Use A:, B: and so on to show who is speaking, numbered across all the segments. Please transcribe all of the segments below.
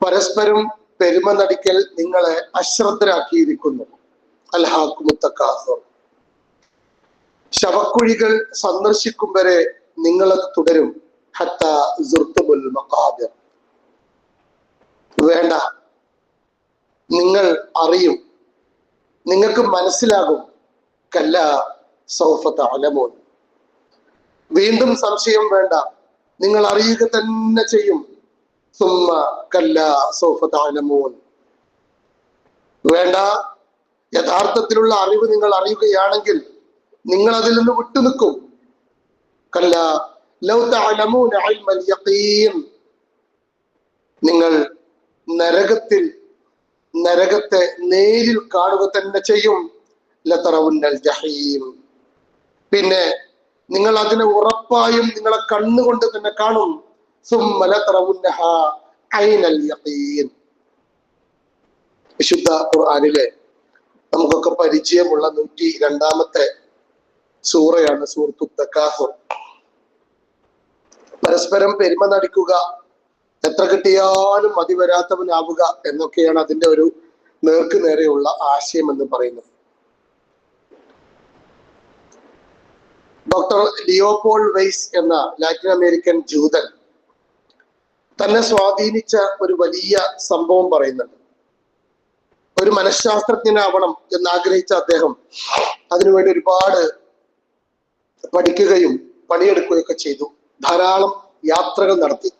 A: പരസ്പരം പെരുമ നടിക്കൽ നിങ്ങളെ അശ്രദ്ധരാക്കിയിരിക്കുന്നു. അൽഹാക്കുമുത്തക്കാസുർ. ശവക്കുഴികൾ സന്ദർശിക്കും വരെ നിങ്ങളത് തുടരും. ഹത്താ സുർത്തുമുൽ മഖാബിർ. വേണ്ട, നിങ്ങൾ അറിയും, നിങ്ങൾക്ക് മനസ്സിലാകും. കല്ല സൗഫ തഅലമൂൻ. വീണ്ടും സംശയം വേണ്ട, നിങ്ങൾ അറിയുക തന്നെ ചെയ്യും. സുമ്മ കല്ല സൗഫ തഅലമൂൻ. വേണ്ട, യഥാർത്ഥത്തിലുള്ള അറിവ് നിങ്ങൾ അറിയുകയാണെങ്കിൽ നിങ്ങൾ അതിൽ നിന്ന് വിട്ടുനിൽക്കും. കല്ല ലൗ തഅലമൂന ഇൽമൽ യഖീൻ. നിങ്ങൾ നരകത്തെ നേരിൽ കാണുക തന്നെ ചെയ്യും. ലതറവുന്നൽ ജഹീം. പിന്നെ നിങ്ങൾ അതിനെ ഉറപ്പായും നിങ്ങളെ കണ്ണുകൊണ്ട് തന്നെ കാണും. സുമ്മ ലതറവുന്നഹാ ഐനൽ യഖീൻ. വിശുദ്ധ ഖുർആനിലെ നമുക്കൊക്കെ പരിചയമുള്ള 102-ാമത്തെ സൂറയാണ് സൂറത്തു തകാസുർ. പരസ്പരം പെരുമ നടിക്കുക, എത്ര കിട്ടിയാലും മതി വരാത്തവനാവുക എന്നൊക്കെയാണ് അതിന്റെ ഒരു നേർക്ക് നേരെയുള്ള ആശയം എന്ന് പറയുന്നത്. ഡോക്ടർ ലിയോപോൾ വെയ്സ് എന്ന ലാറ്റിൻ അമേരിക്കൻ ജൂതൻ തന്നെ സ്വാധീനിച്ച ഒരു വലിയ സംഭവം പറയുന്നുണ്ട്. ഒരു മനഃശാസ്ത്രജ്ഞനാവണം എന്നാഗ്രഹിച്ച അദ്ദേഹം അതിനുവേണ്ടി ഒരുപാട് പഠിക്കുകയും പണിയെടുക്കുകയൊക്കെ ചെയ്തു. ധാരാളം യാത്രകൾ നടത്തി.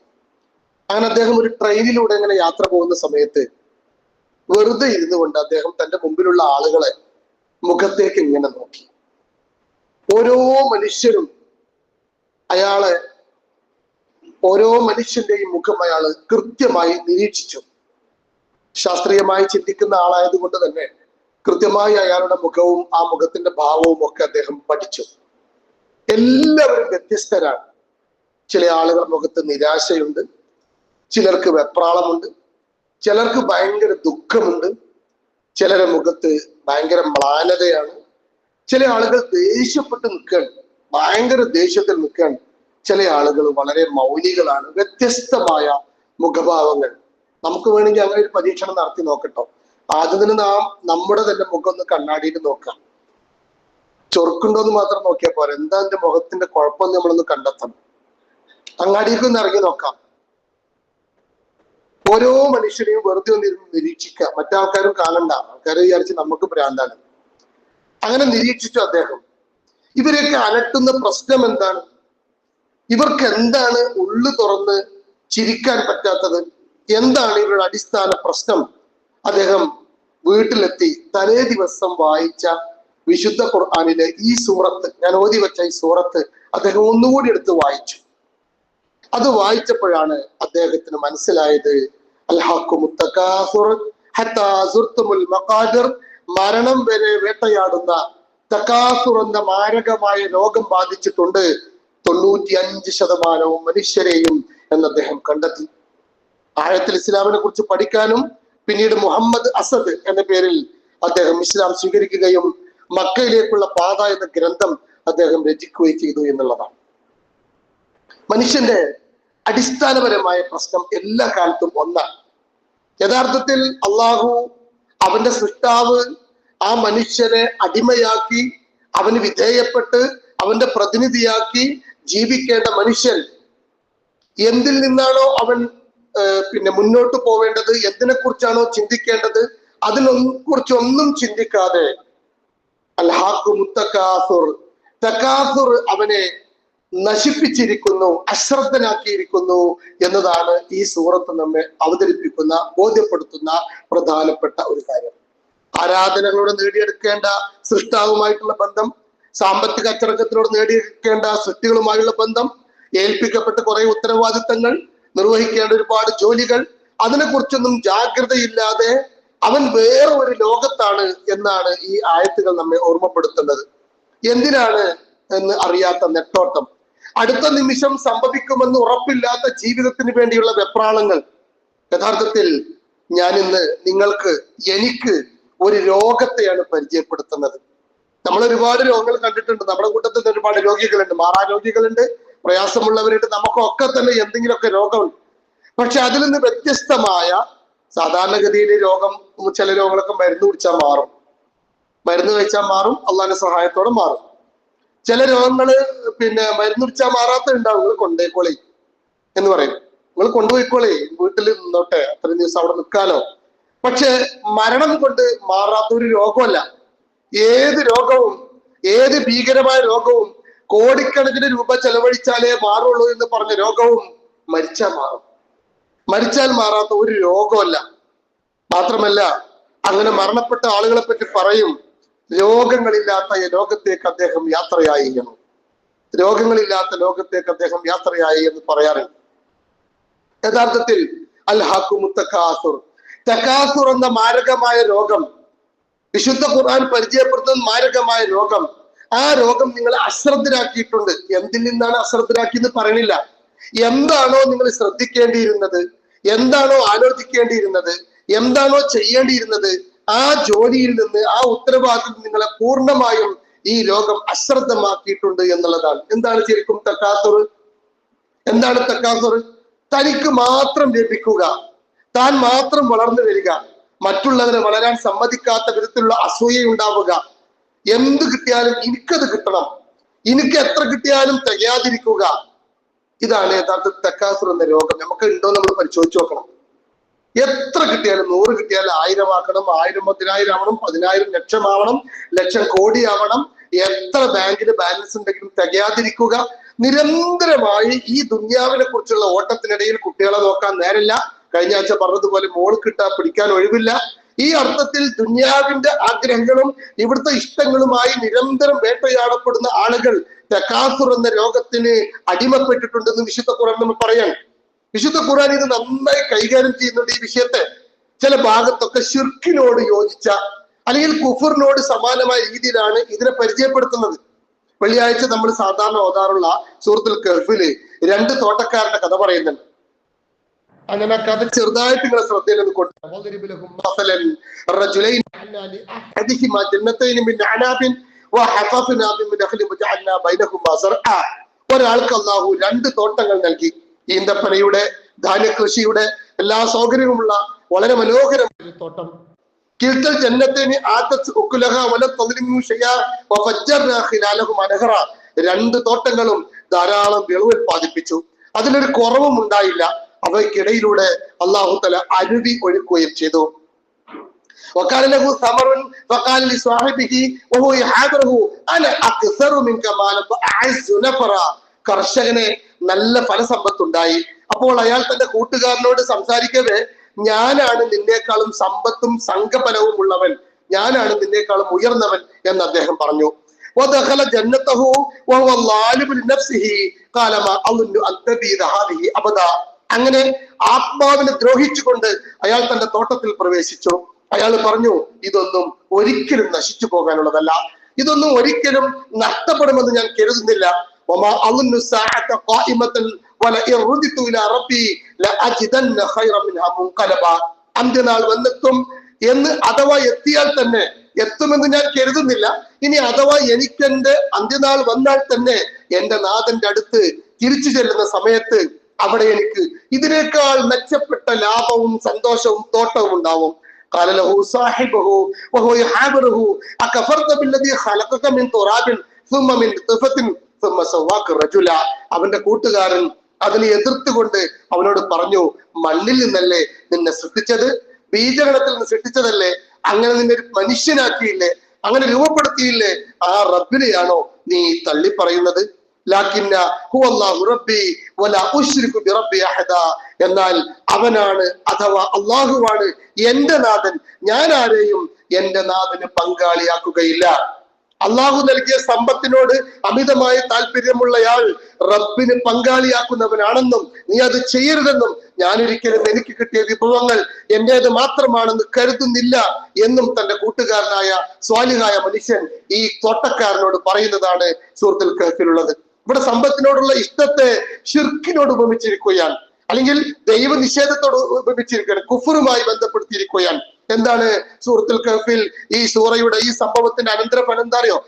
A: അങ്ങനെ അദ്ദേഹം ഒരു ട്രെയിനിലൂടെ ഇങ്ങനെ യാത്ര പോകുന്ന സമയത്ത് വെറുതെ ഇരുന്നു കൊണ്ട് അദ്ദേഹം തന്റെ മുമ്പിലുള്ള ആളുകളെ മുഖത്തേക്ക് ഇങ്ങനെ നോക്കി. ഓരോ മനുഷ്യന്റെയും മുഖം അയാൾ കൃത്യമായി നിരീക്ഷിച്ചു. ശാസ്ത്രീയമായി ചിന്തിക്കുന്ന ആളായതുകൊണ്ട് തന്നെ കൃത്യമായി അയാളുടെ മുഖവും ആ മുഖത്തിന്റെ ഭാവവും ഒക്കെ അദ്ദേഹം പഠിച്ചു. എല്ലാവരും വ്യത്യസ്തരാണ്. ചില ആളുകളുടെ മുഖത്ത് നിരാശയുണ്ട്, ചിലർക്ക് വെപ്രാളമുണ്ട്, ചിലർക്ക് ഭയങ്കര ദുഃഖമുണ്ട്, ചിലരുടെ മുഖത്ത് ഭയങ്കര മ്ലാനതയാണ്, ചില ആളുകൾ ദേഷ്യപ്പെട്ട് നിൽക്കുകയാണ്, ഭയങ്കര ദേഷ്യത്തിൽ നിൽക്കുകയാണ്, ചില ആളുകൾ വളരെ മൗലികളാണ്. വ്യത്യസ്തമായ മുഖഭാവങ്ങൾ. നമുക്ക് വേണമെങ്കിൽ അങ്ങനെ ഒരു പരീക്ഷണം നടത്തി നോക്കട്ടോ. ആദ്യത്തിന് നാം നമ്മുടെ തന്നെ മുഖം ഒന്ന് കണ്ണാടിയിൽ നോക്കാം. ചൊറുക്കുണ്ടോന്ന് മാത്രം നോക്കിയാൽ പോരാ, എന്താ എന്റെ മുഖത്തിന്റെ കുഴപ്പമെന്ന് നമ്മളൊന്ന് കണ്ടെത്തണം. അങ്ങാടിക്ക് ഒന്ന് ഇറങ്ങി നോക്കാം. ഓരോ മനുഷ്യരെയും വെറുതെ ഒന്നിരുന്ന് നിരീക്ഷിക്കുക. മറ്റാൾക്കാരും കാണണ്ട. ആൾക്കാരെ വിചാരിച്ച് നമുക്ക് ഭ്രാന്താണ്. അങ്ങനെ നിരീക്ഷിച്ചു അദ്ദേഹം. ഇവരെയൊക്കെ അലട്ടുന്ന പ്രശ്നം എന്താണ്? ഇവർക്ക് എന്താണ് ഉള്ളു തുറന്ന് ചിരിക്കാൻ പറ്റാത്തത്? എന്താണ് ഇവരുടെ അടിസ്ഥാന പ്രശ്നം? അദ്ദേഹം വീട്ടിലെത്തി തലേ ദിവസം വായിച്ച വിശുദ്ധ ഖുർആനിലെ ഈ സൂറത്ത്, ഞാൻ ഓതി വെച്ച ഈ സൂറത്ത് അദ്ദേഹം ഒന്നുകൂടി എടുത്ത് വായിച്ചു. അത് വായിച്ചപ്പോഴാണ് അദ്ദേഹത്തിന് മനസ്സിലായത് മരണം വരെ വേട്ടയാടുന്ന തകാസുർ എന്ന മാരകമായ രോഗം ബാധിച്ചിട്ടുണ്ട് 95% മനുഷ്യരെയും എന്ന് അദ്ദേഹം കണ്ടെത്തി. ആഴത്തിൽ ഇസ്ലാമിനെ കുറിച്ച് പഠിക്കാനും പിന്നീട് മുഹമ്മദ് അസദ് എന്ന പേരിൽ അദ്ദേഹം ഇസ്ലാം സ്വീകരിക്കുകയും മക്കയിലേക്കുള്ള പാത എന്ന ഗ്രന്ഥം അദ്ദേഹം രചിക്കുകയും ചെയ്തു എന്നുള്ളതാണ്. മനുഷ്യന്റെ അടിസ്ഥാനപരമായ പ്രശ്നം എല്ലാ കാലത്തും ഒന്നാണ്. യഥാർത്ഥത്തിൽ അള്ളാഹു, അവന്റെ സൃഷ്ടാവ്, ആ മനുഷ്യനെ അടിമയാക്കി അവന് വിധേയപ്പെട്ട് അവന്റെ പ്രതിനിധിയാക്കി ജീവിക്കേണ്ട മനുഷ്യൻ എന്തിൽ നിന്നാണോ അവൻ മുന്നോട്ട് പോവേണ്ടത്, എന്തിനെ കുറിച്ചാണോ ചിന്തിക്കേണ്ടത്, കുറിച്ചൊന്നും ചിന്തിക്കാതെ തകാസുർ അവനെ നശിപ്പിച്ചിരിക്കുന്നു, അശ്രദ്ധനാക്കിയിരിക്കുന്നു എന്നതാണ് ഈ സൂറത്ത് നമ്മെ അവതരിപ്പിക്കുന്ന, ബോധ്യപ്പെടുത്തുന്ന പ്രധാനപ്പെട്ട ഒരു കാര്യം. ആരാധനകളോട് നേടിയെടുക്കേണ്ട സൃഷ്ടാവുമായിട്ടുള്ള ബന്ധം, സാമ്പത്തിക അച്ചടക്കത്തിനോട് നേടിയെടുക്കേണ്ട സൃഷ്ടികളുമായുള്ള ബന്ധം, ഏൽപ്പിക്കപ്പെട്ട കുറെ ഉത്തരവാദിത്തങ്ങൾ, നിർവഹിക്കേണ്ട ഒരുപാട് ജോലികൾ, അതിനെക്കുറിച്ചൊന്നും ജാഗ്രതയില്ലാതെ അവൻ വേറെ ഒരു ലോകത്താണ് എന്നാണ് ഈ ആയത്തുകൾ നമ്മെ ഓർമ്മപ്പെടുത്തുന്നത്. എന്തിനാണ് എന്ന് അറിയാത്ത നെട്ടോട്ടം, അടുത്ത നിമിഷം സംഭവിക്കുമെന്ന് ഉറപ്പില്ലാത്ത ജീവിതത്തിന് വേണ്ടിയുള്ള വെപ്രാളങ്ങൾ. യഥാർത്ഥത്തിൽ ഞാൻ ഇന്ന് എനിക്ക് ഒരു രോഗത്തെയാണ് പരിചയപ്പെടുത്തുന്നത്. നമ്മൾ ഒരുപാട് രോഗങ്ങൾ കണ്ടിട്ടുണ്ട്. നമ്മുടെ കൂട്ടത്തിൽ ഒരുപാട് രോഗികളുണ്ട്, മാറാ രോഗികളുണ്ട്, പ്രയാസമുള്ളവരുണ്ട്, നമുക്കൊക്കെ തന്നെ എന്തെങ്കിലുമൊക്കെ രോഗമുണ്ട്. പക്ഷെ അതിൽ നിന്ന് വ്യത്യസ്തമായ സാധാരണഗതിയിൽ രോഗം, ചില രോഗങ്ങളൊക്കെ മരുന്ന് കുടിച്ചാൽ മാറും, മരുന്ന് കഴിച്ചാൽ മാറും, അള്ളാഹിന്റെ സഹായത്തോടെ മാറും. ചില രോഗങ്ങള് മരുന്ന് കുടിച്ചാൽ മാറാത്ത ഉണ്ടാവും, നിങ്ങൾ കൊണ്ടുപോയിക്കോളേ എന്ന് പറയും. നിങ്ങൾ കൊണ്ടുപോയിക്കോളേ, വീട്ടിൽ നിന്നോട്ടെ, അത്രയും ദിവസം അവിടെ നിൽക്കാലോ. പക്ഷെ മരണം കൊണ്ട് മാറാത്ത ഒരു രോഗമല്ല. ഏത് രോഗവും, ഏത് ഭീകരമായ രോഗവും കോടിക്കണക്കിന് രൂപ ചെലവഴിച്ചാലേ മാറുള്ളൂ എന്ന് പറഞ്ഞ രോഗവും മരിച്ചാൽ മാറും. മരിച്ചാൽ മാറാത്ത ഒരു രോഗമല്ല. മാത്രമല്ല, അങ്ങനെ മരണപ്പെട്ട ആളുകളെ പറ്റി പറയും, രോഗങ്ങളില്ലാത്ത ലോകത്തേക്ക് അദ്ദേഹം യാത്രയായി എന്ന്. രോഗങ്ങളില്ലാത്ത ലോകത്തേക്ക് അദ്ദേഹം യാത്രയായി എന്ന് പറയാറുണ്ട്. യഥാർത്ഥത്തിൽ അൽഹാഖുമു തകാസുർ, തകാസുർ എന്ന മാരകമായ രോഗം, വിശുദ്ധ ഖുർആൻ പരിചയപ്പെടുത്തുന്ന മാരകമായ രോഗം, ആ രോഗം നിങ്ങളെ അശ്രദ്ധരാക്കിയിട്ടുണ്ട്. എന്തിൽ നിന്നാണ് അശ്രദ്ധരാക്കിയെന്ന് പറയണില്ല. എന്താണോ നിങ്ങൾ ശ്രദ്ധിക്കേണ്ടിയിരുന്നത്, എന്താണോ ആലോചിക്കേണ്ടിയിരുന്നത്, എന്താണോ ചെയ്യേണ്ടിയിരുന്നത്, ആ ജോലിയിൽ നിന്ന്, ആ ഉത്തരവാദിത്തത്തിൽ നിങ്ങളെ പൂർണ്ണമായും ഈ രോഗം അശ്രദ്ധമാക്കിയിട്ടുണ്ട് എന്നുള്ളതാണ്. എന്താണ് ശരിക്കും തക്കാസുർ? എന്താണ് തക്കാസുർ? തനിക്ക് മാത്രം ലഭിക്കുക, താൻ മാത്രം വളർന്നു വരിക, മറ്റുള്ളവരെ വളരാൻ സമ്മതിക്കാത്ത വിധത്തിലുള്ള അസൂയ ഉണ്ടാവുക, എന്ത് കിട്ടിയാലും എനിക്കത് കിട്ടണം, എനിക്ക് എത്ര കിട്ടിയാലും തികയാതിരിക്കുക, ഇതാണ് യഥാർത്ഥ തക്കാസുർ എന്ന രോഗം. നമുക്ക് ഉണ്ടോ നമ്മൾ പരിശോധിച്ച് നോക്കണം. എത്ര കിട്ടിയാലും, 100 കിട്ടിയാലും 1000 ആക്കണം, 1000 10,000 ആവണം, 10,000 ലക്ഷമാവണം, ലക്ഷം കോടിയാവണം, എത്ര ബാങ്കിന് ബാലൻസ് ഉണ്ടെങ്കിലും തികയാതിരിക്കുക. നിരന്തരമായി ഈ ദുന്യാവിനെ കുറിച്ചുള്ള ഓട്ടത്തിനിടയിൽ കുട്ടികളെ നോക്കാൻ നേരമില്ല. കഴിഞ്ഞ ആഴ്ച പറഞ്ഞതുപോലെ മോൾ കിട്ടാ പിടിക്കാൻ ഒഴിവില്ല. ഈ അർത്ഥത്തിൽ ദുന്യാവിന്റെ ആഗ്രഹങ്ങളും ഇവിടുത്തെ ഇഷ്ടങ്ങളുമായി നിരന്തരം വേട്ടയാടപ്പെടുന്ന ആളുകൾ തകാസുർ എന്ന രോഗത്തിന് അടിമപ്പെട്ടിട്ടുണ്ടെന്ന് വിശുദ്ധ ഖുർആൻ നമ്മൾ പറയാൻ. വിശുദ്ധ ഖുർആൻ ഇത് നന്നായി കൈകാര്യം ചെയ്യുന്നുണ്ട്. ഈ വിഷയത്തെ ചില ഭാഗത്തൊക്കെ ശിർക്കിനോട് യോജിച്ച അല്ലെങ്കിൽ കുഫറിനോട് സമാനമായ രീതിയിലാണ് ഇതിനെ പരിചയപ്പെടുത്തുന്നത്. വെള്ളിയാഴ്ച നമ്മൾ സാധാരണ ഓതാറുള്ള സൂറത്തുൽ കഹ്ഫില് 2 തോട്ടക്കാരുടെ കഥ പറയുന്നുണ്ട്. അങ്ങനെ ആ കഥ ചെറുതായിട്ട് നിങ്ങളെ ശ്രദ്ധയിൽ ഒരാൾക്ക് അല്ലാഹു 2 തോട്ടങ്ങൾ നൽകി. ഈന്തപ്പനയുടെ, ധാന്യകൃഷിയുടെ എല്ലാ സൗകര്യവുമുള്ള വളരെ മനോഹരമായ തോട്ടം. കിൽത്തൽ ജന്നത്തിന് ആതത് ഉക്കുലഹ വല തദ്ലിമു ഷൈഅ വഫജ്ജർനാ ഖിലാലഹും അൻഹറ. 2 തോട്ടങ്ങളും ധാരാളം വിളവ് ഉൽപ്പാദിപ്പിച്ചു, അതിലൊരു കുറവും ഉണ്ടായില്ല. അവയ്ക്കിടയിലൂടെ അല്ലാഹു തആല അരുവി ഒഴുക്കുകയും ചെയ്തു. وقال له ثمر فقال لصاحبه وهو يحاذره انا اكثر منك مالا واعز نفرا. കർഷകന് നല്ല ഫലസമ്പത്തുണ്ടായി. അപ്പോൾ അയാൾ തന്റെ കൂട്ടുകാരനോട് സംസാരിക്കവേ, ഞാനാണ് നിന്നേക്കാളും സമ്പത്തും സംഘബലവും ഉള്ളവൻ, ഞാനാണ് നിന്നേക്കാളും ഉയർന്നവൻ എന്ന് അദ്ദേഹം പറഞ്ഞു. ودخل جنته وهو ظالم لنفسه قال ما اظن ان تبيد هذه ابدا. അങ്ങനെ ആത്മാവിനെ ദ്രോഹിച്ചുകൊണ്ട് അയാൾ തന്റെ തോട്ടത്തിൽ പ്രവേശിച്ചു. അയാൾ പറഞ്ഞു, ഇതൊന്നും ഒരിക്കലും നശിച്ചു പോകാനുള്ളതല്ല, ഇതൊന്നും ഒരിക്കലും നഷ്ടപ്പെടുമെന്ന് ഞാൻ കരുതുന്നില്ല. അന്ത്യനാൾ വന്നെത്തും എന്ന് അഥവാ എത്തിയാൽ തന്നെ, എത്തുമെന്ന് ഞാൻ കരുതുന്നില്ല. ഇനി അഥവാ എനിക്കെന്റെ അന്ത്യനാൾ വന്നാൽ തന്നെ എന്റെ നാഥന്റെ അടുത്ത് തിരിച്ചു ചെല്ലുന്ന സമയത്ത് അവിടെ എനിക്ക് ഇതിനേക്കാൾ മെച്ചപ്പെട്ട ലാഭവും സന്തോഷവും തോട്ടവും ഉണ്ടാവും. قال له صاحبه وهو يحاوره أكفرت بالذي خلقك من تراب ثم من نطفة ثم سواك رجلا. അവന്റെ കൂട്ടുകാരൻ അതിനെ എതിർത്തുകൊണ്ട് അവനോട് പറഞ്ഞു, മണ്ണിൽ നിന്നല്ലേ നിന്നെ സൃഷ്ടിച്ചത്, ബീജഗണത്തിൽ നിന്ന് സൃഷ്ടിച്ചതല്ലേ, അങ്ങനെ നിന്നെ ഒരു മനുഷ്യനാക്കിയില്ലേ, അങ്ങനെ രൂപപ്പെടുത്തിയില്ലേ, ആ റബ്ബിനെയാണോ നീ തള്ളി പറയുന്നത്? എന്നാൽ അവനാണ് അഥവാ അള്ളാഹുവാണ് എന്റെ നാഥൻ, ഞാൻ ആരെയും എന്റെ നാഥന് പങ്കാളിയാക്കുകയില്ല. അള്ളാഹു നൽകിയ സമ്പത്തിനോട് അമിതമായ താല്പര്യമുള്ളയാൾ റബ്ബിന് പങ്കാളിയാക്കുന്നവനാണെന്നും നീ അത് ചെയ്യരുതെന്നും ഞാനൊരിക്കലും എനിക്ക് കിട്ടിയ വിഭവങ്ങൾ എന്റേത് മാത്രമാണെന്ന് കരുതുന്നില്ല എന്നും തന്റെ കൂട്ടുകാരനായ സ്വാലിഹായ മനുഷ്യൻ ഈ തോട്ടക്കാരനോട് പറയുന്നതാണ് സൂറത്തുൽ കഹ്ഫിലുള്ളത്. ഇവിടെ സമ്പത്തിനോടുള്ള ഇഷ്ടത്തെ ശിർക്കിനോട് ഉപമിച്ചിരിക്കുകയാണ്, അല്ലെങ്കിൽ ദൈവനിഷേധത്തോട് ഉപമിച്ചിരിക്കുകയാണ്, കുഫറുമായി ബന്ധപ്പെടുത്തിയിരിക്കുകയാണ്. എന്താണ് സൂറത്തുൽ കഹ്ഫിൽ ഈ സൂറയുടെ ഈ സംഭവത്തിന്റെ അനന്തരഫലം എന്താ അറിയോ?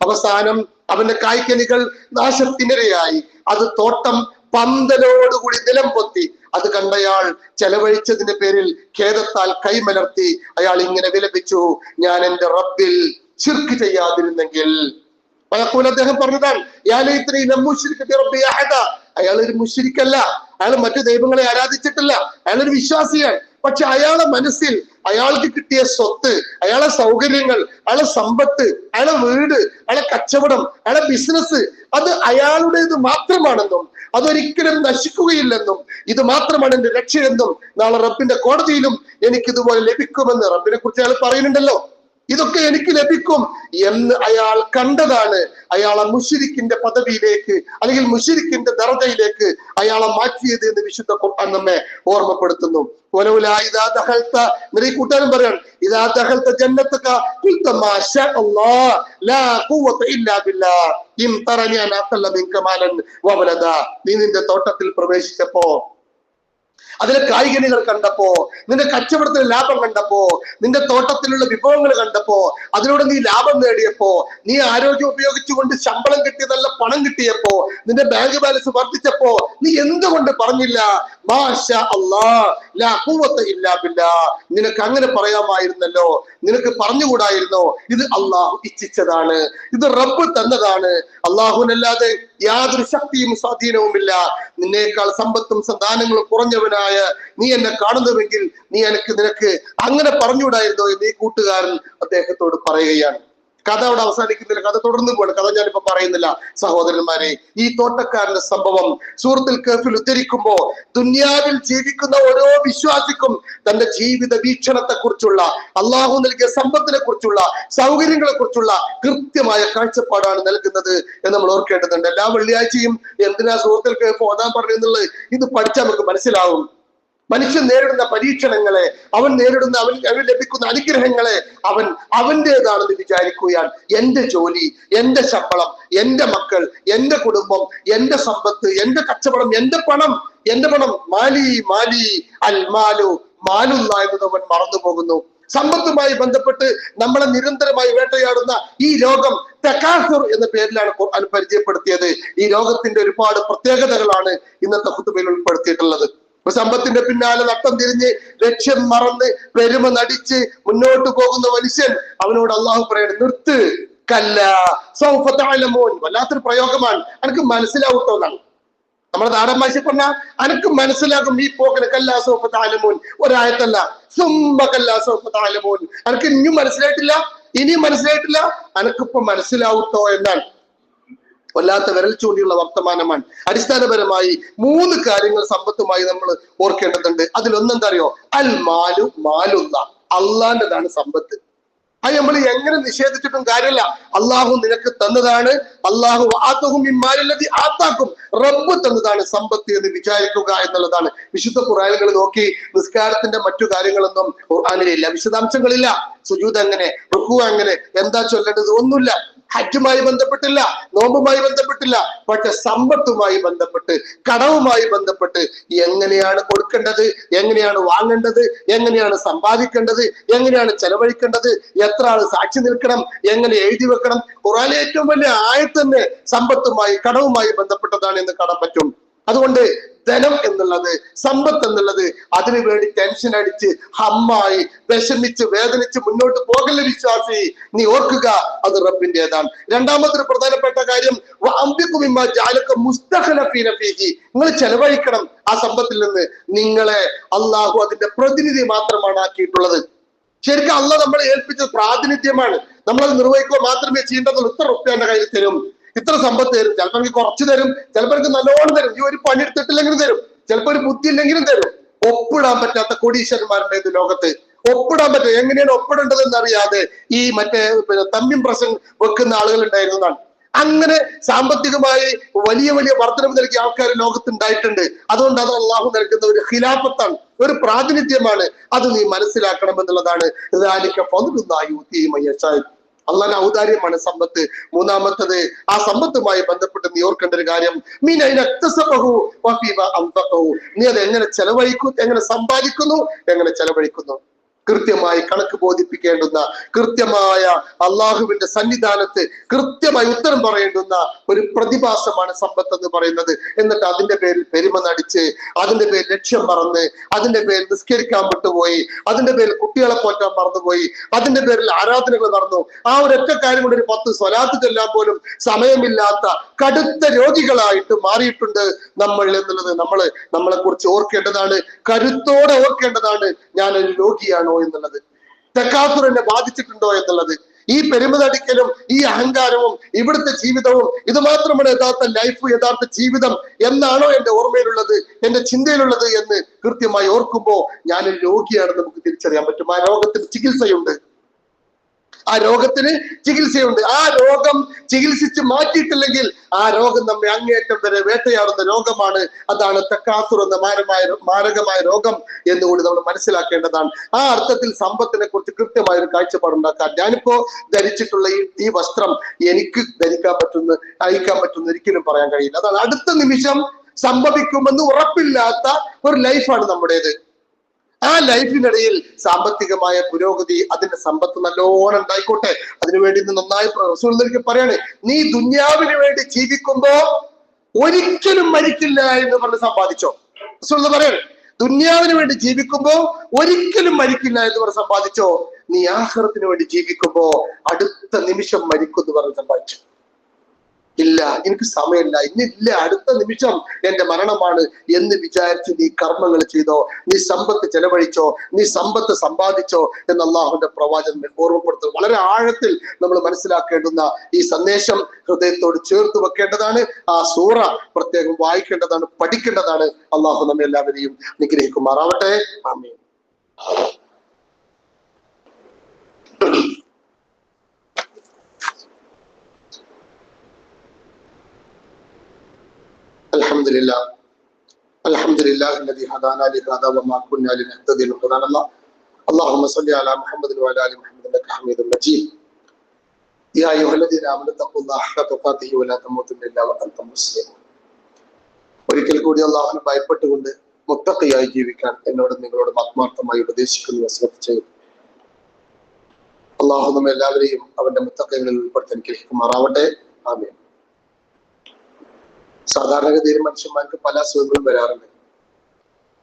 A: അവസാനം അവന്റെ കായ്ക്കനികൾ നാശത്തിനിരയായി. അത് തോട്ടം പന്തലോടുകൂടി നിലം പൊത്തി. അത് കണ്ടയാൾ ചെലവഴിച്ചതിന്റെ പേരിൽ ഖേദത്താൽ കൈമലർത്തി അയാൾ ഇങ്ങനെ വിലപിച്ചു, ഞാൻ എന്റെ റബ്ബിൽ ശിർക്ക് ചെയ്യാതിരുന്നെങ്കിൽ. അദ്ദേഹം പറഞ്ഞതാണ്, അയാൾ ഒരു മുശ്രിക്കല്ല, അയാൾ മറ്റു ദൈവങ്ങളെ ആരാധിച്ചിട്ടില്ല, അയാളൊരു വിശ്വാസിയാണ്. പക്ഷെ അയാളെ മനസ്സിൽ അയാൾക്ക് കിട്ടിയ സ്വത്ത്, അയാളെ സൗകര്യങ്ങൾ, അയാളെ സമ്പത്ത്, അയാളെ വീട്, അയാളെ കച്ചവടം, അയാളെ ബിസിനസ്, അത് അയാളുടേത് മാത്രമാണെന്നും അതൊരിക്കലും നശിക്കുകയില്ലെന്നും ഇത് മാത്രമാണ് എന്റെ രക്ഷയെന്നും നാളെ റബ്ബിന്റെ കോടതിയിലും എനിക്കിതുപോലെ ലഭിക്കുമെന്ന് റബ്ബിനെ കുറിച്ച് അയാൾ പറയുന്നുണ്ടല്ലോ. ഇതൊക്കെ എനിക്ക് ലഭിക്കും എന്ന് അയാൾ കണ്ടതാണ് അയാളെ മുശ്രിക്കിന്റെ പദവിയിലേക്ക് അല്ലെങ്കിൽ മുശ്രിക്കിന്റെ ദറജയിലേക്ക് അയാളെ മാറ്റിയത് എന്ന് വിശുദ്ധ ഖുർആൻ നമ്മെ ഓർമ്മപ്പെടുത്തുന്നു. കൂട്ടാനും പറയാണ്, നീ നിന്റെ തോട്ടത്തിൽ പ്രവേശിച്ചപ്പോ, അതിലെ കായ്കനികൾ കണ്ടപ്പോ, നിന്റെ കച്ചവടത്തിൽ ലാഭം കണ്ടപ്പോ, നിന്റെ തോട്ടത്തിലുള്ള വിഭവങ്ങൾ കണ്ടപ്പോ, അതിലൂടെ നീ ലാഭം നേടിയപ്പോ, നീ ആരോഗ്യം ഉപയോഗിച്ചുകൊണ്ട് ശമ്പളം കിട്ടിയതല്ല പണം കിട്ടിയപ്പോ, നിന്റെ ബാങ്ക് ബാലൻസ് വർദ്ധിച്ചപ്പോ നീ എന്തുകൊണ്ട് പറഞ്ഞില്ല മാഷാ അല്ലാഹ് ലാ ഖുവത ഇല്ലാ ബില്ലാഹ്? നിനക്ക് അങ്ങനെ പറയാമായിരുന്നല്ലോ, നിനക്ക് പറഞ്ഞുകൂടായിരുന്നോ ഇത് അള്ളാഹു ഇച്ഛിച്ചതാണ്, ഇത് റബ്ബ് തന്നതാണ്, അള്ളാഹുവിനല്ലാതെ യാതൊരു ശക്തിയും സ്വാധീനവുമില്ല, നിന്നേക്കാൾ സമ്പത്തും സന്താനങ്ങളും കുറഞ്ഞവനായ നീ എന്നെ കാണുന്നുവെങ്കിൽ നിനക്ക് അങ്ങനെ പറഞ്ഞുകൂടായിരുന്നോ എന്ന് ഈ കൂട്ടുകാരൻ അദ്ദേഹത്തോട് പറയുകയാണ്. കഥ അവിടെ അവസാനിക്കുന്നില്ല, കഥ തുടർന്നു പോകണം, കഥ ഞാനിപ്പോ പറയുന്നില്ല. സഹോദരന്മാരെ, ഈ തോട്ടക്കാരന്റെ സംഭവം സൂറത്തുൽ കഹ്ഫിൽ ഉദ്ധരിക്കുമ്പോ ദുനിയാവിൽ ജീവിക്കുന്ന ഓരോ വിശ്വാസിക്കും തന്റെ ജീവിത വീക്ഷണത്തെ കുറിച്ചുള്ള, അള്ളാഹു നൽകിയ സമ്പത്തിനെ കുറിച്ചുള്ള, സൗകര്യങ്ങളെ കുറിച്ചുള്ള കൃത്യമായ കാഴ്ചപ്പാടാണ് നൽകുന്നത് എന്ന് നമ്മൾ ഓർക്കേണ്ടതുണ്ട്. എല്ലാ വെള്ളിയാഴ്ചയും എന്തിനാ സൂറത്തുൽ കഹ്ഫ് ഓതാൻ പറഞ്ഞെന്നുള്ളത് ഇത് പഠിച്ചാൽ നമുക്ക് മനസ്സിലാവും. മനുഷ്യൻ നേരിടുന്ന പരീക്ഷണങ്ങളെ, അവൻ ലഭിക്കുന്ന അനുഗ്രഹങ്ങളെ അവന്റേതാണെന്ന് വിചാരിക്കുകയാണ്. എന്റെ ജോലി, എന്റെ ശമ്പളം, എന്റെ മക്കൾ, എന്റെ കുടുംബം, എന്റെ സമ്പത്ത്, എന്റെ കച്ചവടം, എന്റെ പണം മാലി മാലി അൽ മാലു മാലുല്ലാ എന്നത് അവൻ മറന്നു പോകുന്നു. സമ്പത്തുമായി ബന്ധപ്പെട്ട് നമ്മളെ നിരന്തരമായി വേട്ടയാടുന്ന ഈ രോഗം തകാസുർ എന്ന പേരിലാണ് ഖുർആൻ പരിചയപ്പെടുത്തിയത്. ഈ രോഗത്തിന്റെ ഒരുപാട് പ്രത്യേകതകളാണ് ഇന്നത്തെ ഖുതുബയിൽ ഉൾപ്പെടുത്തിയിട്ടുള്ളത്. സമ്പത്തിന്റെ പിന്നാലെ നട്ടം തിരിഞ്ഞ് ലക്ഷ്യം മറന്ന് പെരുമ നടിച്ച് മുന്നോട്ട് പോകുന്ന മനുഷ്യൻ, അവനോട് അള്ളാഹു പറയണം, നിർത്ത്, കല്ല സൗഫ തഅലമൂൻ. വല്ലാത്തൊരു പ്രയോഗമാണ്, അനക്ക് മനസ്സിലാവട്ടോ എന്നാണ് നമ്മുടെ നാടൻ ഭാഷ പറഞ്ഞാൽ, അനക്ക് മനസ്സിലാകും ഈ പോക്കിന്, കല്ലാ സൗഫ തഅലമൂൻ. ഒരായത്തല്ല, സുമ്മ കല്ലാ സൗഫ തഅലമൂൻ. അനക്ക് ഇനിയും മനസ്സിലായിട്ടില്ല, അനക്കിപ്പോ മനസ്സിലാവട്ടോ എന്നാണ്. വല്ലാത്ത വിരൽ ചൂണ്ടിയുള്ള വർത്തമാനമാണ്. അടിസ്ഥാനപരമായി 3 കാര്യങ്ങൾ സമ്പത്തുമായി നമ്മൾ ഓർക്കേണ്ടതുണ്ട്. അതിലൊന്നെന്താ അറിയോ? അൽ മാലു മാലുള്ള, അള്ളാന്റെതാണ് സമ്പത്ത്. അത് നമ്മൾ എങ്ങനെ നിഷേധിച്ചിട്ടും കാര്യമില്ല. അള്ളാഹു നിനക്ക് തന്നതാണ്, അള്ളാഹു ആത്താക്കും, റബ്ബ് തന്നതാണ് സമ്പത്ത് എന്ന് വിചാരിക്കുക എന്നുള്ളതാണ്. വിശുദ്ധ ഖുർആനുകൾ നോക്കി നിസ്കാരത്തിന്റെ മറ്റു കാര്യങ്ങളൊന്നും ഖുർആനിലില്ല, വിശദാംശങ്ങളില്ല. സുജൂദ് എങ്ങനെ, റുക്കൂ എങ്ങനെ, എന്താ ചൊല്ലേണ്ടത് ഒന്നുമില്ല. ഹജ്ജുമായി ബന്ധപ്പെട്ടില്ല, നോമ്പുമായി ബന്ധപ്പെട്ടില്ല. പക്ഷെ സമ്പത്തുമായി ബന്ധപ്പെട്ട്, കടവുമായി ബന്ധപ്പെട്ട് എങ്ങനെയാണ് കൊടുക്കേണ്ടത്, എങ്ങനെയാണ് വാങ്ങേണ്ടത്, എങ്ങനെയാണ് സമ്പാദിക്കേണ്ടത്, എങ്ങനെയാണ് ചെലവഴിക്കേണ്ടത്, എത്ര ആൾ സാക്ഷി നിൽക്കണം, എങ്ങനെ എഴുതി വെക്കണം. ഖുർആനിലെ ഏറ്റവും വലിയ ആയത്ത് തന്നെ സമ്പത്തുമായി കടവുമായി ബന്ധപ്പെട്ടതാണ് എന്ന് കാണാൻ പറ്റും. അതുകൊണ്ട് ധനം എന്നുള്ളത്, സമ്പത്ത് എന്നുള്ളത്, അതിനു വേണ്ടി ടെൻഷൻ അടിച്ച് ഹമ്മായി വിഷമിച്ച് വേദനിച്ച് മുന്നോട്ട് പോകല്ല വിശ്വാസി. നീ ഓർക്കുക, അത് റബ്ബിന്റേതാണ്. രണ്ടാമതൊരു പ്രധാനപ്പെട്ട കാര്യം, നിങ്ങൾ ചെലവഴിക്കണം ആ സമ്പത്തിൽ നിന്ന്. നിങ്ങളെ അള്ളാഹു അതിന്റെ പ്രതിനിധി മാത്രമാണ് ആക്കിയിട്ടുള്ളത്. ശരിക്കും അള്ളാഹ് നമ്മളെ ഏൽപ്പിച്ച പ്രാതിനിധ്യമാണ്. നമ്മളത് നിർവഹിക്കുക മാത്രമേ ചെയ്യേണ്ടതുള്ളൂ. ഇത്ര റുപ്യാന്റെ കയ്യിൽ തരും, ഇത്ര സമ്പത്ത് തരും, ചിലപ്പോൾ എനിക്ക് കുറച്ച് തരും, ചിലപ്പോൾ എനിക്ക് നല്ലോണം തരും, ഈ ഒരു പണി എടുത്തിട്ടില്ലെങ്കിലും തരും, ചിലപ്പോൾ ഒരു ബുദ്ധി ഇല്ലെങ്കിലും തരും. ഒപ്പിടാൻ പറ്റാത്ത കോടീശ്വരന്മാരുടെ ലോകത്ത് ഒപ്പിടാൻ പറ്റും. എങ്ങനെയാണ് ഒപ്പിടേണ്ടതെന്ന് അറിയാതെ ഈ തമ്മിം പ്രസംഗം വെക്കുന്ന ആളുകൾ ഉണ്ടായിരുന്നതാണ്. അങ്ങനെ സാമ്പത്തികമായി വലിയ വലിയ വർധനവ് നൽകിയ ആൾക്കാർ ലോകത്ത് ഉണ്ടായിട്ടുണ്ട്. അതുകൊണ്ട് അത് അള്ളാഹു നൽകുന്ന ഒരു ഖിലാഫത്താണ്, ഒരു പ്രാതിനിധ്യമാണ്. അത് നീ മനസ്സിലാക്കണം എന്നുള്ളതാണ്. അള്ളാഹുവിന്റെ ഔദാര്യമാണ് സമ്പത്ത്. മൂന്നാമത്തത്, ആ സമ്പത്തുമായി ബന്ധപ്പെട്ട് നീ ഓർക്കേണ്ട ഒരു കാര്യം, നീ അത് എങ്ങനെ ചെലവഴിക്കുന്നു, എങ്ങനെ സമ്പാദിക്കുന്നു, എങ്ങനെ ചെലവഴിക്കുന്നു. കൃത്യമായി കണക്ക് ബോധിപ്പിക്കേണ്ടുന്ന, കൃത്യമായ അള്ളാഹുവിന്റെ സന്നിധാനത്ത് കൃത്യമായി ഉത്തരം പറയേണ്ടുന്ന ഒരു പ്രതിഭാസമാണ് സമ്പത്ത് എന്ന് പറയുന്നത്. എന്നിട്ട് അതിന്റെ പേരിൽ പെരുമ നടിച്ച്, അതിന്റെ പേരിൽ ലക്ഷ്യം മറന്ന്, അതിന്റെ പേരിൽ നിസ്കരിക്കാൻ വിട്ടുപോയി, അതിന്റെ പേരിൽ കുട്ടികളെ പോറ്റാൻ മറന്നുപോയി, അതിന്റെ പേരിൽ ആരാധനകൾ നടന്നു. ആ ഒരൊറ്റ കാര്യം കൊണ്ട് ഒരു 10 സ്വലാത്ത് ചൊല്ലാൻ പോലും സമയമില്ലാത്ത കടുത്ത രോഗികളായിട്ട് മാറിയിട്ടുണ്ട് നമ്മൾ എന്നുള്ളത് നമ്മളെ കുറിച്ച് ഓർക്കേണ്ടതാണ്, കരുത്തോടെ ഓർക്കേണ്ടതാണ്. ഞാനൊരു രോഗിയാണോ എന്നുള്ളത്, തക്കാസുർ എന്നെ ബാധിച്ചിട്ടുണ്ടോ എന്നുള്ളത്. ഈ പെരുമതടിക്കലും ഈ അഹങ്കാരവും ഇവിടുത്തെ ജീവിതവും ഇത് മാത്രമാണ് യഥാർത്ഥ ലൈഫ്, യഥാർത്ഥ ജീവിതം എന്നാണോ എന്റെ ഓർമ്മയിലുള്ളത്, എന്റെ ചിന്തയിലുള്ളത് എന്ന് കൃത്യമായി ഓർക്കുമ്പോൾ ഞാനൊരു രോഗിയാണെന്ന് നമുക്ക് തിരിച്ചറിയാൻ പറ്റും. ആ രോഗത്തിന് ചികിത്സയുണ്ട്, ആ രോഗത്തിന് ചികിത്സയുണ്ട്. ആ രോഗം ചികിത്സിച്ച് മാറ്റിയിട്ടില്ലെങ്കിൽ ആ രോഗം നമ്മെ അങ്ങേയറ്റം വരെ വേട്ടയാടുന്ന രോഗമാണ്. അതാണ് തക്കാസുർ എന്ന മാരകമായ രോഗം എന്നുകൂടി നമ്മൾ മനസ്സിലാക്കേണ്ടതാണ്. ആ അർത്ഥത്തിൽ സമ്പത്തിനെ കുറിച്ച് കൃത്യമായ ഒരു കാഴ്ചപ്പാടുണ്ടാക്കാൻ, ഞാനിപ്പോ ധരിച്ചിട്ടുള്ള ഈ വസ്ത്രം എനിക്ക് അയക്കാൻ പറ്റുന്ന ഒരിക്കലും പറയാൻ കഴിയില്ല. അതാണ് അടുത്ത നിമിഷം സംഭവിക്കുമെന്ന് ഉറപ്പില്ലാത്ത ഒരു ലൈഫാണ് നമ്മുടേത്. ആ ലൈഫിനിടയിൽ സാമ്പത്തികമായ പുരോഗതി, അതിന്റെ സമ്പത്ത് നല്ലോണം ഉണ്ടായിക്കോട്ടെ, അതിനുവേണ്ടി നന്നായി റസൂൽ പറയാണ്, നീ ദുന്യാവിന് വേണ്ടി ജീവിക്കുമ്പോ ഒരിക്കലും മരിക്കില്ല എന്ന് പറഞ്ഞ് സമ്പാദിച്ചോ. റസൂൽ പറയാണ്, ദുന്യാവിന് വേണ്ടി ജീവിക്കുമ്പോ ഒരിക്കലും മരിക്കില്ല എന്ന് പറഞ്ഞ് സമ്പാദിച്ചോ. നീ ആഖിറത്തിന് വേണ്ടി ജീവിക്കുമ്പോ അടുത്ത നിമിഷം മരിക്കും എന്ന് പറഞ്ഞ് സമ്പാദിച്ചു. ഇല്ല, എനിക്ക് സമയമില്ല, ഇന്നില്ല, അടുത്ത നിമിഷം എന്റെ മരണമാണ് എന്ന് വിചാരിച്ച് നീ കർമ്മങ്ങൾ ചെയ്തോ, നീ സമ്പത്ത് ചെലവഴിച്ചോ, നീ സമ്പത്ത് സമ്പാദിച്ചോ എന്ന് അള്ളാഹുവിന്റെ പ്രവാചകൻ ഓർമ്മപ്പെടുത്തുന്നു. വളരെ ആഴത്തിൽ നമ്മൾ മനസ്സിലാക്കേണ്ടുന്ന ഈ സന്ദേശം ഹൃദയത്തോട് ചേർത്ത് വെക്കേണ്ടതാണ്. ആ സൂറ പ്രത്യേകം വായിക്കേണ്ടതാണ്, പഠിക്കേണ്ടതാണ്. അള്ളാഹു നമ്മെ എല്ലാവരെയും അനുഗ്രഹിക്കുമാറാവട്ടെ. ആമീൻ. അൽഹംദുലില്ലാഹി الذي هدانا لهذا وما كنا لنهتدي لولا هدانا الله. اللهم صل على محمد وعلى ال محمد انك حميد مجيد. يا ايها الذين امنوا اتقوا الله حق تقاته ولا تموتن الا وانتم مسلمون. ഒരിക്കൽ കൂടി അള്ളാഹുവിനെ ഭയപ്പെട്ടുകൊണ്ട് മുത്തഖിയായി ജീവിക്കാൻ എന്നോട് നിങ്ങളോട് ആത്മാർത്ഥമായി ഉപദേശിക്കുന്നു, വസിയത്ത് ചെയ്യുന്നു. അള്ളാഹു നമ്മെ എല്ലാവരെയും അവന്റെ മുത്തഖികളിൽ ഉൾപ്പെടുത്താൻ അനുഗ്രഹിക്കുമാറാവട്ടെ. ആമീൻ. സാധാരണഗതിയിൽ മനുഷ്യന്മാർക്ക് പല അസുഖങ്ങളും വരാറുണ്ട്.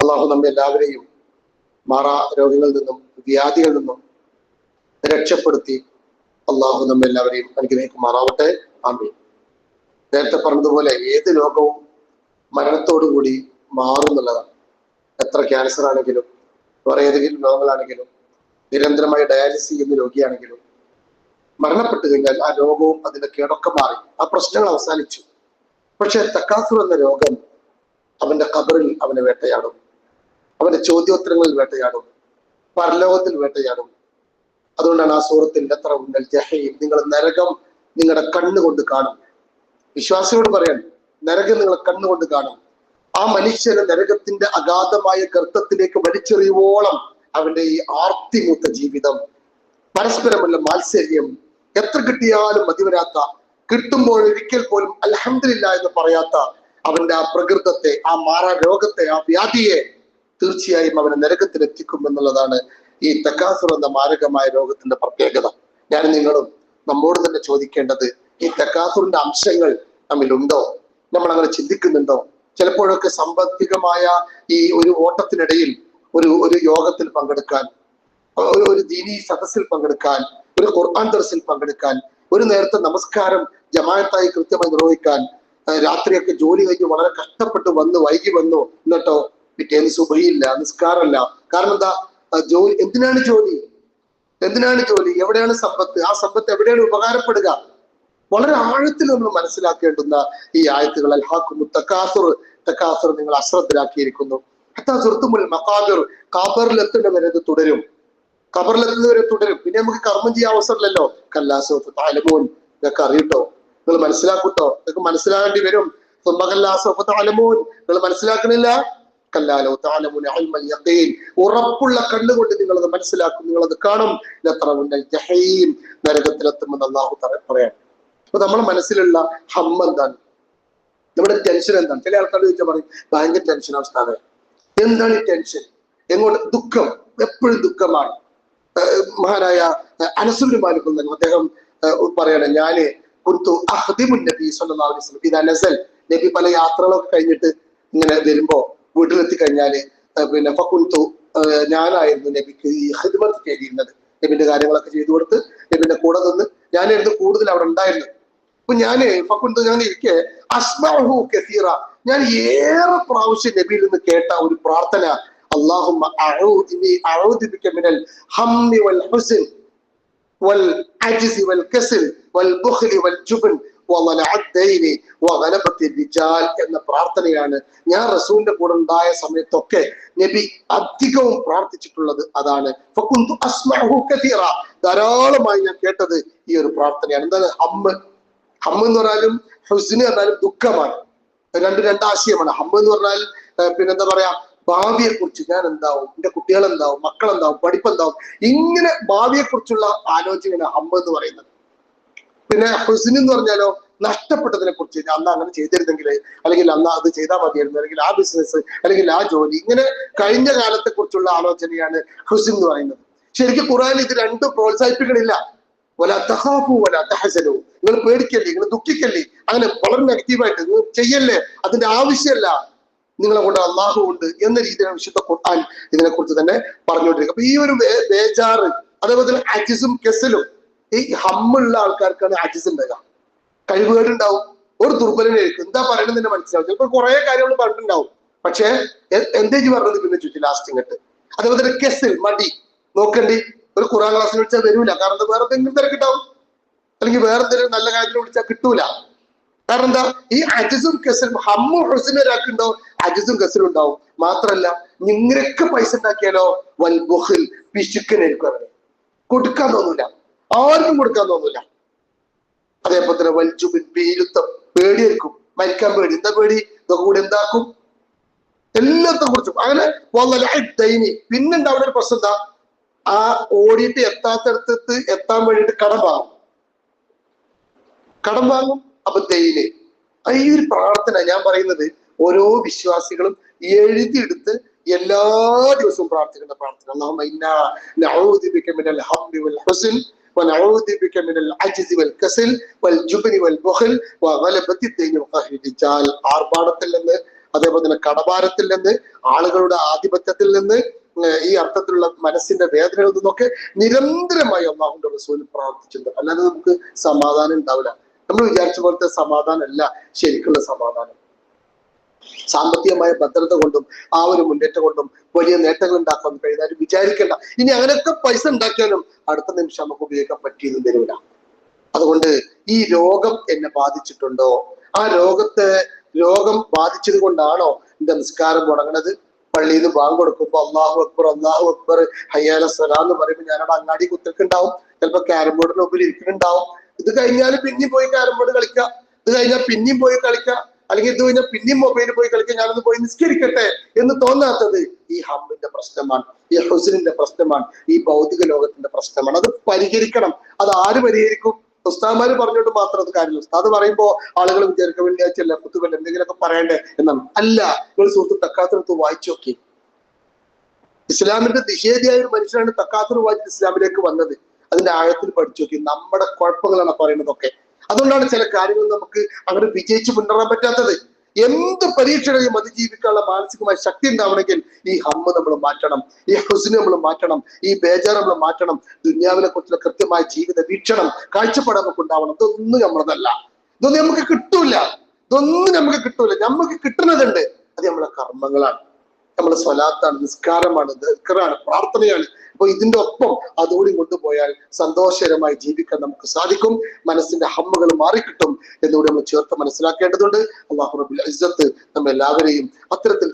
A: അള്ളാഹു നമ്മെ എല്ലാവരെയും മാറാ രോഗങ്ങളിൽ നിന്നും വ്യാധികളിൽ നിന്നും രക്ഷപ്പെടുത്തി അള്ളാഹു നമ്മെ എല്ലാവരെയും അനുഗ്രഹിക്കുമാറാവട്ടെ. ആമീൻ. നേരത്തെ പറഞ്ഞതുപോലെ ഏത് രോഗവും മരണത്തോടുകൂടി മാറുന്നുള്ളതാണ്. എത്ര ക്യാൻസർ ആണെങ്കിലും വേറെ ഏതെങ്കിലും രോഗങ്ങളാണെങ്കിലും നിരന്തരമായി ഡയാലിസിസ് ചെയ്യുന്ന രോഗിയാണെങ്കിലും മരണപ്പെട്ടു കഴിഞ്ഞാൽ ആ രോഗവും അതിന്റെ കേടൊക്കെ മാറി, ആ പ്രശ്നങ്ങൾ അവസാനിച്ചു. പക്ഷെ തക്കാസുർ എന്ന രോഗം അവന്റെ ഖബറിൽ അവനെ വേട്ടയാടും, അവന്റെ ചോദ്യോത്തരങ്ങളിൽ വേട്ടയാടും, പരലോകത്തിൽ വേട്ടയാടും. അതുകൊണ്ടാണ് ആ സൂറത്തിൽ എത്ര ഉണ്ടൽ ജഹീം, നിങ്ങൾ നരകം നിങ്ങളുടെ കണ്ണുകൊണ്ട് കാണും. വിശ്വാസിയോട് പറയാൻ, നരകം നിങ്ങൾ കണ്ണുകൊണ്ട് കാണും. ആ മനുഷ്യനെ നരകത്തിന്റെ അഗാധമായ ഗർത്തത്തിലേക്ക് വലിച്ചെറിയുവോളം അവന്റെ ഈ ആർത്തിമൂത്ത ജീവിതം, പരസ്പരമുള്ള മാത്സര്യം, എത്ര കിട്ടിയാലും മതിവരാത്ത, കിട്ടുമ്പോൾ ഒരിക്കൽ പോലും അൽഹംദുലില്ലാ എന്ന് പറയാത്ത അവന്റെ ആ പ്രകൃതത്തെ, ആ മാറാ രോഗത്തെ, ആ വ്യാധിയെ തീർച്ചയായും അവനെ നരകത്തിൽ എത്തിക്കും എന്നുള്ളതാണ് ഈ തക്കാസുർ എന്ന മാരകമായ രോഗത്തിന്റെ പ്രത്യേകത. ഞാൻ നിങ്ങളും നമ്മോട് തന്നെ ചോദിക്കേണ്ടത്, ഈ തക്കാസുറിന്റെ അംശങ്ങൾ നമ്മിലുണ്ടോ? നമ്മൾ അങ്ങനെ ചിന്തിക്കുന്നുണ്ടോ? ചിലപ്പോഴൊക്കെ സാമ്പത്തികമായ ഈ ഒരു ഓട്ടത്തിനിടയിൽ ഒരു യോഗത്തിൽ പങ്കെടുക്കാൻ, ഒരു ദീനി സദസ്സിൽ പങ്കെടുക്കാൻ, ഒരു ഖുർആൻ ദർസിൽ പങ്കെടുക്കാൻ, ഒരു നേരത്തെ നമസ്കാരം ജമാഅത്തായി കൃത്യമായി നിർവഹിക്കാൻ, രാത്രിയൊക്കെ ജോലി കഴിഞ്ഞ് വളരെ കഷ്ടപ്പെട്ട് വൈകി വന്നു, എന്നിട്ടോ പിറ്റേന്ന് സുബഹിയില്ല, നിസ്കാരമല്ല. കാരണം എന്താ? ജോലി. എന്തിനാണ് ജോലി? എവിടെയാണ് സമ്പത്ത്? ആ സമ്പത്ത് എവിടെയാണ് ഉപകാരപ്പെടുക? വളരെ ആഴത്തിൽ നമ്മൾ മനസ്സിലാക്കേണ്ടുന്ന ഈ ആയത്തുകൾ. അൽഹാഖുമു തക്കാസുർ നിങ്ങൾ അശ്രദ്ധരാക്കിയിരിക്കുന്നു. ഖബറിൽ എത്തുന്നവരെ ഇത് തുടരും, ഖബറിലെത്തുന്നവരെ തുടരും. പിന്നെ നമുക്ക് കർമ്മം ചെയ്യാൻ അവസരമില്ലല്ലോ. കല്ലാസോഫ് താലമൂൻ, ഇതൊക്കെ അറിയട്ടോ, നിങ്ങൾ മനസ്സിലാക്കൂട്ടോ, ഇതൊക്കെ മനസ്സിലാകേണ്ടി വരും. കല്ലാസോഫ് താലമൂൻ, നിങ്ങൾ മനസ്സിലാക്കണില്ല. കല്ലാലോ താലമൂൻ ഇൽമൽ യഖീൻ, ഉറപ്പുള്ള കണ്ണുകൊണ്ട് നിങ്ങളത് മനസ്സിലാക്കും, നിങ്ങളത് കാണും. ലതറവുന്നൽ ജഹീം, നരകത്തിലെത്തുമെന്ന് അല്ലാഹു പറയാൻ. അപ്പൊ നമ്മുടെ മനസ്സിലുള്ള ഹമ്മ എന്താണ്? നമ്മുടെ ടെൻഷൻ എന്താണ്? ചില ആൾക്കാർ ചോദിച്ചാൽ പറയും, ഭയങ്കര ടെൻഷൻ അവസ്ഥ. എന്താണ് ഈ ടെൻഷൻ? എങ്ങോട്ട്? ദുഃഖം, എപ്പോഴും ദുഃഖമാണ്. മഹാനായ അനസുൽ മാലിക് അദ്ദേഹം പറയണം, ഞാന് കുന്തു അഖ്ദിമുൻ നബി സല്ലല്ലാഹു അലൈഹി വസല്ലം ഇദാ നസൽ. നബി പല യാത്രകളൊക്കെ കഴിഞ്ഞിട്ട് ഇങ്ങനെ വരുമ്പോ വീട്ടിലെത്തി കഴിഞ്ഞാല് പിന്നെ ഫകുന്തു ഞാനായിരുന്നു നബിക്ക് ഈ ഖിദ്മത്ത് ചെയ്തിരുന്നത്. നബിന്റെ കാര്യങ്ങളൊക്കെ ചെയ്തു കൊടുത്ത് നബിന്റെ കൂടെ നിന്ന് ഞാനായിരുന്നു കൂടുതൽ അവിടെ ഉണ്ടായിരുന്നത്. അപ്പൊ ഫകുന്തു ഞാൻ ഇരിക്കെ അസ്മഉഹു കസീറ, ഞാൻ ഏറെ പ്രാവശ്യം നബിയിൽ നിന്ന് കേട്ട ഒരു പ്രാർത്ഥന, അല്ലാഹുമ്മ അഊദു ബിക മിനൽ ഹമ്മി വൽ ഹുസ്ൻ വൽ അജ്സി വൽ കസൽ വൽ ബുഖ്ലി വൽ ജുബ്ൻ എന്ന പ്രാർത്ഥനയാണ് ഞാൻ റസൂലിന്റെ കൂടെ ഉണ്ടായ സമയത്തൊക്കെ നബി അധികവും പ്രാർത്ഥിച്ചിട്ടുള്ളത്. അതാണ് ധാരാളമായി ഞാൻ കേട്ടത് ഈ ഒരു പ്രാർത്ഥനയാണ്. എന്താണ് ഹമ്മ്? ഹമ്മ് എന്ന് പറഞ്ഞാലും ഹുസ്ന് പറഞ്ഞാലും ദുഃഖമാണ്. രണ്ടാശയമാണ്. ഹമ്മ് എന്ന് പറഞ്ഞാൽ പിന്നെന്താ പറയാ, ഭാവിയെ കുറിച്ച് ഞാൻ എന്താവും, എന്റെ കുട്ടികൾ എന്താവും, മക്കളെന്താവും, പഠിപ്പെന്താവും, ഇങ്ങനെ ഭാവിയെ കുറിച്ചുള്ള ആലോചനയാണ് ഹമ്മ് എന്ന് പറയുന്നത്. പിന്നെ ഹുസ്ൻ എന്ന് പറഞ്ഞാലോ നഷ്ടപ്പെട്ടതിനെ കുറിച്ച്, അന്ന് അങ്ങനെ ചെയ്തിരുന്നെങ്കിൽ, അല്ലെങ്കിൽ അന്ന് അത് ചെയ്താൽ മതിയായിരുന്നു, അല്ലെങ്കിൽ ആ ബിസിനസ്, അല്ലെങ്കിൽ ആ ജോലി, ഇങ്ങനെ കഴിഞ്ഞ കാലത്തെ കുറിച്ചുള്ള ആലോചനയാണ് ഹുസ്ൻ എന്ന് പറയുന്നത്. ശരിക്കും ഖുർആനിൽ ഇത് രണ്ടും പ്രോത്സാഹിപ്പിക്കണില്ല. വലാ തഖാഫു വലാ തഹ്സനു, നിങ്ങൾ പേടിക്കല്ലേ, നിങ്ങൾ ദുഃഖിക്കല്ലേ, അങ്ങനെ വളരെ നെഗറ്റീവായിട്ട് നിങ്ങൾ ചെയ്യല്ലേ, അതിന്റെ ആവശ്യമല്ല, നിങ്ങളെ കൊണ്ട് അള്ളാഹു ഉണ്ട് എന്ന രീതിയിലാണ് വിശുദ്ധ ഖുർആൻ ഇതിനെ കുറിച്ച് തന്നെ പറഞ്ഞുകൊണ്ടിരിക്കുക. അപ്പൊ ഈ ഒരു ബേജാറ്, അതേപോലെ തന്നെ അജിസും കെസലും, ഈ ഹമ്മുള്ള ആൾക്കാർക്കാണ് അജിസ് ഉണ്ടാകുക, കഴിവുകേടുണ്ടാവും, ഒരു ദുർബലനായിരിക്കും. എന്താ പറയണമെന്ന് മനസ്സിലാവും. ചിലപ്പോൾ കുറെ കാര്യങ്ങൾ പറഞ്ഞിട്ടുണ്ടാവും, പക്ഷെ എന്തേജ് പറഞ്ഞത് പിന്നെ ചുറ്റി ലാസ്റ്റ് ഇങ്ങോട്ട്. അതേപോലെ തന്നെ കെസൽ, മടി, നോക്കണ്ടി, ഒരു ഖുർആൻ ക്ലാസ്സിൽ വിളിച്ചാൽ വരൂല, കാരണം വേറെ എന്തെങ്കിലും തിരക്കിട്ടാവും, അല്ലെങ്കിൽ വേറെ എന്തെങ്കിലും നല്ല കാര്യത്തിൽ വിളിച്ചാൽ കിട്ടൂല. കാരണം എന്താ, ഈ അജിസും കെസലും, ഹമ്മും ഹുസ്നും ഒരാൾക്കുണ്ടാവും, അജിസും കെസലും ഉണ്ടാവും. മാത്രല്ല നിങ്ങരൊക്കെ പൈസ ഉണ്ടാക്കിയാലോ വൽ ബുഖിൽ, പിശുക്കനായിരിക്കും, അവരെ കൊടുക്കാൻ തോന്നൂല, ആർക്കും കൊടുക്കാൻ തോന്നൂല. അതേപോലെ തന്നെ വൽ ജുബ്ൻ, ഭീരുത്വം, പേടിയായിരിക്കും, മരിക്കാൻ പേടി. എന്താ പേടി? ഇതൊക്കെ കൂടെ എന്താക്കും, എല്ലാത്തെ കുറിച്ചും അങ്ങനെ. പിന്നുണ്ടാവുന്ന ഒരു പ്രശ്നം എന്താ, ആ ഓടിയിട്ട് എത്താത്തടുത്ത് എത്താൻ വേണ്ടിയിട്ട് കടം വാങ്ങും. അപ്പൊ ദൈന്, ഈ ഒരു പ്രാർത്ഥന ഞാൻ പറയുന്നത് ഓരോ വിശ്വാസികളും എഴുതിയെടുത്ത് എല്ലാ ദിവസവും പ്രാർത്ഥിക്കുന്ന പ്രാർത്ഥന. അല്ലാഹുമ്മ ഇന്നാ നഊദു ബിക മിനൽ ഹമ്മി വൽ ഹുസ്ൻ വനഊദു ബിക മിനൽ അജ്സി വൽ കസൽ വൽ ജുബ്നി വൽ ബുഖൽ വഗലബത്തി ദൈനി വഖഹ്രി റിജാൽ. ആർഭാടത്തിൽ നിന്ന്, അതേപോലെ തന്നെ കടഭാരത്തിൽ നിന്ന്, ആളുകളുടെ ആധിപത്യത്തിൽ നിന്ന്, ഈ അർത്ഥത്തിലുള്ള മനസ്സിന്റെ വേദനകളിൽ നിന്നൊക്കെ നിരന്തരമായി അല്ലാഹുവിന്റെ റസൂൽ പ്രാർത്ഥിച്ചിട്ടുണ്ട്. അല്ലാതെ നമുക്ക് സമാധാനം ഉണ്ടാവില്ല. നമ്മൾ വിചാരിച്ച പോലത്തെ സമാധാനം അല്ല ശരിക്കുള്ള സമാധാനം. സാമ്പത്തികമായ ഭദ്രത കൊണ്ടും ആ ഒരു മുന്നേറ്റം കൊണ്ടും വലിയ നേട്ടങ്ങൾ ഉണ്ടാക്കാൻ കഴിഞ്ഞാലും വിചാരിക്കേണ്ട, ഇനി അങ്ങനെയൊക്കെ പൈസ ഉണ്ടാക്കിയാലും അടുത്ത നിമിഷം നമുക്ക് ഉപയോഗിക്കാൻ പറ്റിയെന്നും തരൂല. അതുകൊണ്ട് ഈ രോഗം എന്നെ ബാധിച്ചിട്ടുണ്ടോ, ആ രോഗം ബാധിച്ചത് കൊണ്ടാണോ എന്റെ നിസ്കാരം മുടങ്ങണത്? പള്ളിയിൽ നിന്ന് ബാങ്ക് കൊടുക്കുമ്പോ അല്ലാഹു അക്ബർ ഹയ്യാല സ്വലാ എന്ന് പറയുമ്പോൾ ഞാനവിടെ അങ്ങാടി കുത്തിട്ടുണ്ടാവും, ചിലപ്പോ ക്യാരം ബോർഡിന് മുമ്പിൽ ഇരിക്കുന്നുണ്ടാവും. ഇത് കഴിഞ്ഞാൽ പിന്നെയും പോയി ക്യാരം ബോർഡ് കളിക്കാം, ഇത് കഴിഞ്ഞാൽ പിന്നെയും പോയി കളിക്കാം, അല്ലെങ്കിൽ ഇത് കഴിഞ്ഞാൽ പിന്നെയും മൊബൈലിൽ പോയി കളിക്കാം, ഞാനൊന്ന് പോയി നിസ്കരിക്കട്ടെ എന്ന് തോന്നാത്തത് ഈ ഹമ്മിന്റെ പ്രശ്നമാണ്, ഈ ഹുസ്നിന്റെ പ്രശ്നമാണ്, ഈ ഭൗതിക ലോകത്തിന്റെ പ്രശ്നമാണ്. അത് പരിഹരിക്കണം. അത് ആര് പരിഹരിക്കും? ഉസ്താദ്മാര് പറഞ്ഞുകൊണ്ട് മാത്രം അത് കാര്യമില്ല. ഉസ്താദ് പറയുമ്പോ ആളുകൾ വിചാരിക്കും വെള്ളിയാഴ്ചയല്ല, കുത്തുവല്ല, എന്തെങ്കിലുമൊക്കെ പറയണ്ടേ എന്നാണ്. അല്ല, നിങ്ങൾ സുഹൃത്ത് തക്കാത്തുറത്ത് വായിച്ചു നോക്കി. ഇസ്ലാമിന്റെ നിഷേധിയായ ഒരു മനുഷ്യനാണ് തക്കാത്തുർ വായിച്ച് ഇസ്ലാമിലേക്ക് വന്നത്. അതിന്റെ ആഴത്തിൽ പഠിച്ചു നോക്കി. നമ്മുടെ കുഴപ്പങ്ങളാണ് പറയുന്നതൊക്കെ. അതുകൊണ്ടാണ് ചില കാര്യങ്ങൾ നമുക്ക് അങ്ങനെ വിജയിച്ച് മുന്നേറാൻ പറ്റാത്തത്. എന്ത് പരീക്ഷകളെയും അതിജീവിക്കാനുള്ള മാനസികമായ ശക്തി ഉണ്ടാവണമെങ്കിൽ ഈ ഹമ്മ് നമ്മൾ മാറ്റണം, ഈ ഹുസ്ന് നമ്മൾ മാറ്റണം, ഈ ബേജാർ നമ്മൾ മാറ്റണം. ദുനിയാവിനെ കുറിച്ചുള്ള കൃത്യമായ ജീവിത വീക്ഷണം, കാഴ്ചപ്പാട് നമുക്ക് ഉണ്ടാവണം. ഇതൊന്നും നമ്മളതല്ല, ഇതൊന്നും നമുക്ക് കിട്ടൂല, നമുക്ക് കിട്ടുന്നതുണ്ട്. അത് നമ്മളെ കർമ്മങ്ങളാണ്, നമ്മളെ സ്വലാത്താണ്, നിസ്കാരമാണ്, ദിക്റാണ്, പ്രാർത്ഥനയാണ്. അപ്പൊ ഇതിന്റെ ഒപ്പം അതുകൂടി കൊണ്ടുപോയാൽ സന്തോഷകരമായി ജീവിക്കാൻ നമുക്ക് സാധിക്കും. മനസ്സിന്റെ ഹമ്മുകൾ മാറിക്കിട്ടും എന്നുകൂടി നമ്മൾ ചേർത്ത് മനസ്സിലാക്കേണ്ടതുണ്ട്. അല്ലാഹു റബ്ബുൽ ഇസ്സത്ത് നമ്മെല്ലാവരെയും അത്തരത്തിൽ